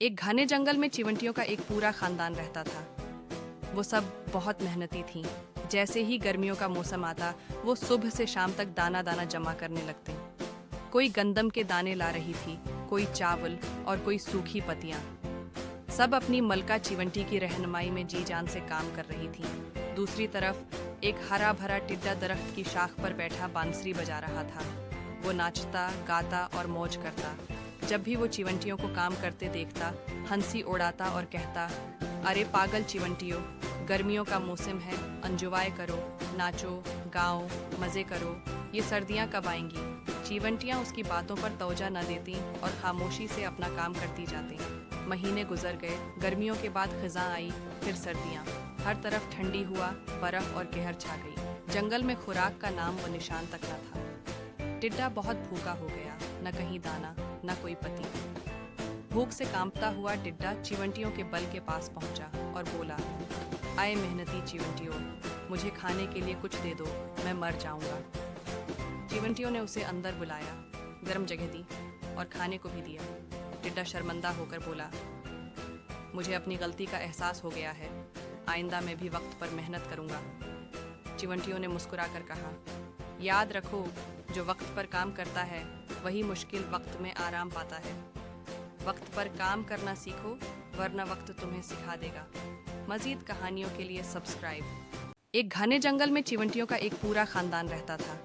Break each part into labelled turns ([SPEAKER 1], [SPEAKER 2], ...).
[SPEAKER 1] एक घने जंगल में चिवंटियों का एक पूरा खानदान रहता था। वो सब बहुत मेहनती थीं। जैसे ही गर्मियों का मौसम आता, वो सुबह से शाम तक दाना दाना जमा करने लगते। कोई गंदम के दाने ला रही थी, कोई चावल और कोई सूखी पत्तियां। सब अपनी मलका चिवंटी की रहनुमाई में जी जान से काम कर रही थी। दूसरी तरफ एक हरा भरा टिड्डा दरख्त की शाख पर बैठा बांसुरी बजा रहा था। वो नाचता, गाता और मौज करता। जब भी वो चिवंटियों को काम करते देखता, हंसी उड़ाता और कहता, अरे पागल चिवंटियों, गर्मियों का मौसम है, एंजॉय करो, नाचो, गाओ, मज़े करो, ये सर्दियाँ कब आएंगी। चिवंटियाँ उसकी बातों पर तवज्जो न देती और खामोशी से अपना काम करती जाती। महीने गुजर गए, गर्मियों के बाद खिज़ां आई, फिर सर्दियाँ। हर तरफ ठंडी हुआ, बर्फ और कहर छा गई। जंगल में खुराक का नाम व निशान तक न था। टिड्डा बहुत भूखा हो गया, न कहीं दाना, न कोई पति। भूख से कांपता हुआ टिड्डा चिवंटियों के बल के पास पहुंचा और बोला, आए मेहनती चिवंटियों, मुझे खाने के लिए कुछ दे दो, मैं मर जाऊंगा। चिवंटियों ने उसे अंदर बुलाया, गर्म जगह दी और खाने को भी दिया। टिड्डा शर्मिंदा होकर बोला, मुझे अपनी गलती का एहसास हो गया है, आइंदा मैं भी वक्त पर मेहनत करूंगा। चिवंटियों ने मुस्कुराकर कहा, याद रखो, जो वक्त पर काम करता है वही मुश्किल वक्त में आराम पाता है। वक्त पर काम करना सीखो, वरना वक्त तुम्हें सिखा देगा। मज़ीद कहानियों के लिए सब्सक्राइब। एक घने जंगल में चिवंटियों का एक पूरा खानदान रहता था।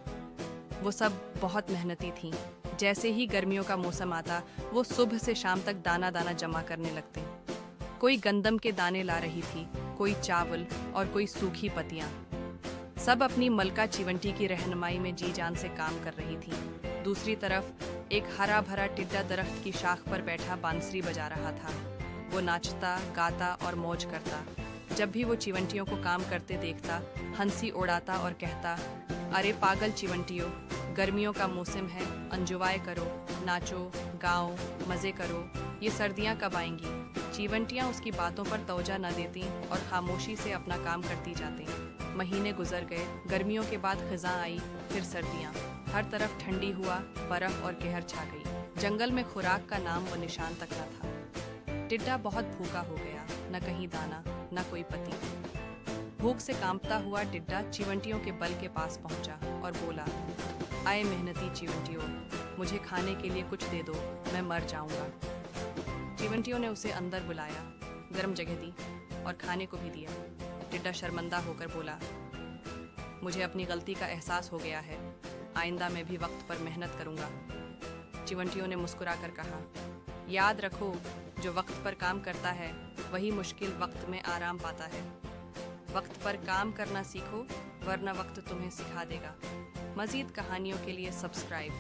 [SPEAKER 1] वो सब बहुत मेहनती थीं। जैसे ही गर्मियों का मौसम आता, वो सुबह से शाम तक दाना दाना जमा करने लगते। कोई गंदम के दाने ला रही थी, कोई चावल और कोई सूखी पत्तियां। सब अपनी मलका चिवंटी की रहनुमाई में जी जान से काम कर रही थी। दूसरी तरफ एक हरा भरा टिड्डा दरख्त की शाख पर बैठा बांसुरी बजा रहा था। वो नाचता, गाता और मौज करता। जब भी वो चिवंटियों को काम करते देखता, हंसी उड़ाता और कहता, अरे पागल चिवंटियों, गर्मियों का मौसम है, एंजॉय करो, नाचो, गाओ, मज़े करो, ये सर्दियाँ कब आएंगी। चिवंटियाँ उसकी बातों पर तवज्जो न देती और खामोशी से अपना काम करती जाती। महीने गुजर गए, गर्मियों के बाद खिज़ां आई, फिर सर्दियाँ। हर तरफ ठंडी हुआ, बर्फ और कहर छा गई। जंगल में खुराक का नाम व निशान तक न था। टिड्डा बहुत भूखा हो गया, न कहीं दाना, न कोई पति। भूख से कांपता हुआ टिड्डा चिवंटियों के बल के पास पहुंचा और बोला, आए मेहनती चिवंटियों, मुझे खाने के लिए कुछ दे दो, मैं मर जाऊंगा। चिवंटियों ने उसे अंदर बुलाया, गर्म जगह दी और खाने को भी दिया। टिड्डा शर्मिंदा होकर बोला, मुझे अपनी गलती का एहसास हो गया है, आइंदा मैं भी वक्त पर मेहनत करूंगा। चिवंटियों ने मुस्कुराकर कहा, याद रखो, जो वक्त पर काम करता है वही मुश्किल वक्त में आराम पाता है। वक्त पर काम करना सीखो, वरना वक्त तुम्हें सिखा देगा। मज़ीद कहानियों के लिए सब्सक्राइब।